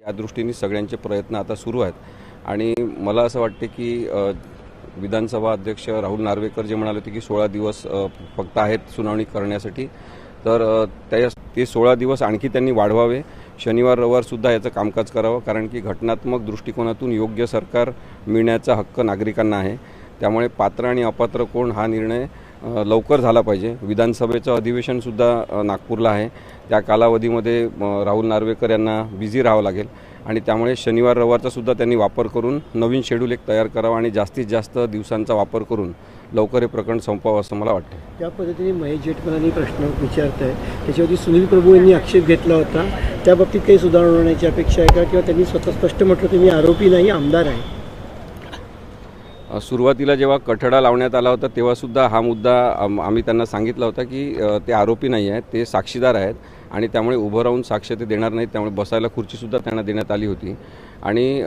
या दृष्टीने सगळ्यांचे प्रयत्न आता सुरू आहेत आणि मला असं वाटते की विधानसभा अध्यक्ष राहुल नार्वेकर जे म्हणाले होते की 16 दिवस फक्त आहेत सुनावणी करण्यासाठी, तर ते 16 दिवस आणखी त्यांनी वाढवावे. शनिवार रविवार सुद्धा याचं कामकाज करावं, कारण की घटनात्मक दृष्टिकोनातून योग्य सरकार मिळण्याचा हक्क नागरिकांना आहे. त्यामुळे पात्र आणि अपात्र कोण हा निर्णय लवकर झाला पाहिजे. विधानसभेचं अधिवेशनसुद्धा नागपूरला आहे. त्या कालावधीमध्ये राहुल नार्वेकर यांना बिझी राहावं लागेल आणि त्यामुळे शनिवार रविवारचा सुद्धा त्यांनी वापर करून नवीन शेड्यूल एक तयार करावा आणि जास्तीत जास्त दिवसांचा वापर करून लवकर हे प्रकरण संपवावं असं मला वाटतं. त्या पद्धतीने महेश जेठमलानी प्रश्न विचारत आहे, त्याच्यावरती सुनील प्रभू यांनी आक्षेप घेतला होता. त्या बाबतीत काही सुधारणा होण्याची अपेक्षा आहे का, किंवा त्यांनी स्वतः स्पष्ट म्हटलं की मी आरोपी नाही, आमदार आहे? सुरुवातीला जेव्हा कठडा लावण्यात आला होता तेव्हासुद्धा हा मुद्दा आम्ही त्यांना सांगितला होता की ते आरोपी नाही आहेत, ते साक्षीदार आहेत आणि त्यामुळे उभं राहून साक्ष ते देणार नाहीत. त्यामुळे बसायला खुर्चीसुद्धा त्यांना देण्यात आली होती आणि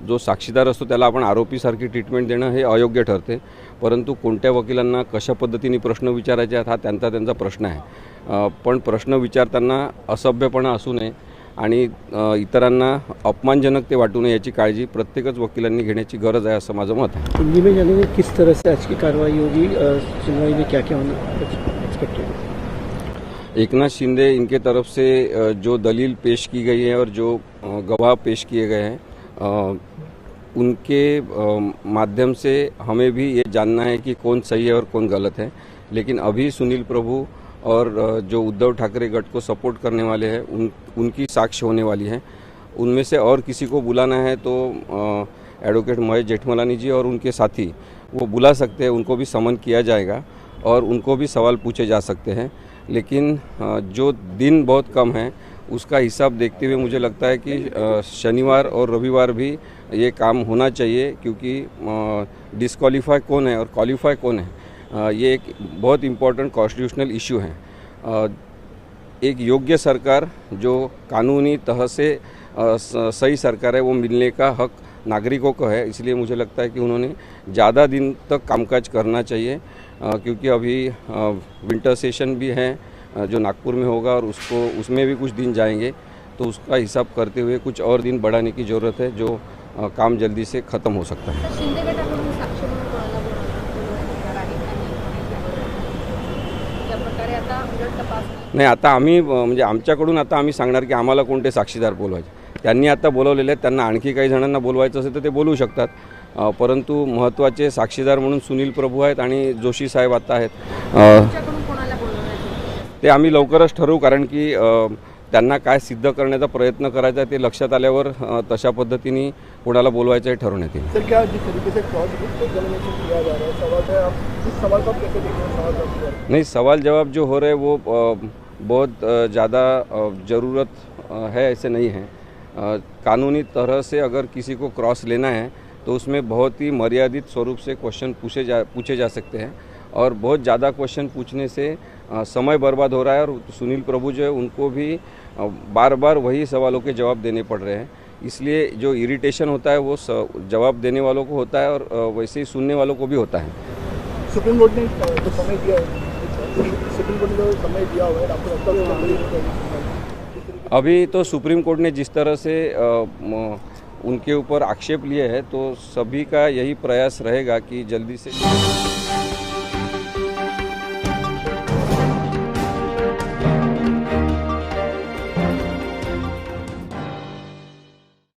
जो साक्षीदार असतो त्याला आपण आरोपीसारखी ट्रीटमेंट देणं हे अयोग्य ठरते. परंतु कोणत्या वकिलांना कशा पद्धतीने प्रश्न विचारायचे आहेत हा त्यांचा प्रश्न आहे. पण प्रश्न विचारताना असभ्यपणा असू नये आणि इतरांना अपमानजनक ते वाटू नये याची काळजी प्रत्येकच वकिलांनी घेण्याची गरज आहे असं माझं मत आहे. हिंदी में जानेंगे किस तरह से आज की कार्रवाई होगी, सुनवाई में क्या क्या होना एक्सपेक्टेड? एकनाथ शिंदे इनके तरफ से जो दलील पेश की गई है और जो गवाह पेश किए गए हैं उनके माध्यम से हमें भी ये जानना है कि कौन सही है और कौन गलत है. लेकिन अभी सुनील प्रभु और जो उद्धव ठाकरे गठ को सपोर्ट करने वाले हैं उनकी साक्ष्य होने वाली है. उनमें से और किसी को बुलाना है तो एडवोकेट महेश जेठमलानी जी और उनके साथी वो बुला सकते हैं, उनको भी समन किया जाएगा और उनको भी सवाल पूछे जा सकते हैं. लेकिन जो दिन बहुत कम है उसका हिसाब देखते हुए मुझे लगता है कि शनिवार और रविवार भी ये काम होना चाहिए, क्योंकि डिस्क्वालीफाई कौन है और क्वालिफाई कौन है ये एक बहुत इम्पोर्टेंट कॉन्स्टिट्यूशनल इशू है. एक योग्य सरकार जो कानूनी तह से सही सरकार है वो मिलने का हक नागरिकों को है. इसलिए मुझे लगता है कि उन्होंने ज़्यादा दिन तक कामकाज करना चाहिए, क्योंकि अभी विंटर सेशन भी है जो नागपुर में होगा और उसमें भी कुछ दिन जाएंगे, तो उसका हिसाब करते हुए कुछ और दिन बढ़ाने की ज़रूरत है जो काम जल्दी से ख़त्म हो सकता है. नाही, आता आम्ही म्हणजे आमच्याकडून आता आम्ही सांगणार की आम्हाला कोणते साक्षीदार बोलवायचे. त्यांनी आता बोलवलेले आहेत, त्यांना आणखी काही जणांना बोलवायचं असेल तर ते बोलवू शकतात. परंतु महत्त्वाचे साक्षीदार म्हणून सुनील प्रभू आहेत आणि जोशी साहेब आता आहेत. ते आम्ही लवकरच ठरवू, कारण की त्यांना काय सिद्ध करण्याचा प्रयत्न करायचा आहे ते लक्षात आल्यावर तशा पद्धतीने कोणाला बोलवायचं हे ठरवण्यात येईल. नहीं, सवाल जवाब जो हो रहे हैं वो बहुत ज़्यादा ज़रूरत है ऐसे नहीं है. कानूनी तरह से अगर किसी को क्रॉस लेना है तो उसमें बहुत ही मर्यादित स्वरूप से क्वेश्चन पूछे जा सकते हैं और बहुत ज़्यादा क्वेश्चन पूछने से समय बर्बाद हो रहा है और सुनील प्रभु जो है उनको भी बार बार वही सवालों के जवाब देने पड़ रहे हैं. इसलिए जो इरिटेशन होता है वो जवाब देने वालों को होता है और वैसे ही सुनने वालों को भी होता है. सुप्रीम कोर्ट ने जो समय दिया है, सुप्रीम कोर्ट ने जो समय दिया हुआ है आपको अभी तो सुप्रीम कोर्ट ने जिस तरह से उनके ऊपर आक्षेप लिए हैं तो सभी का यही प्रयास रहेगा कि जल्दी से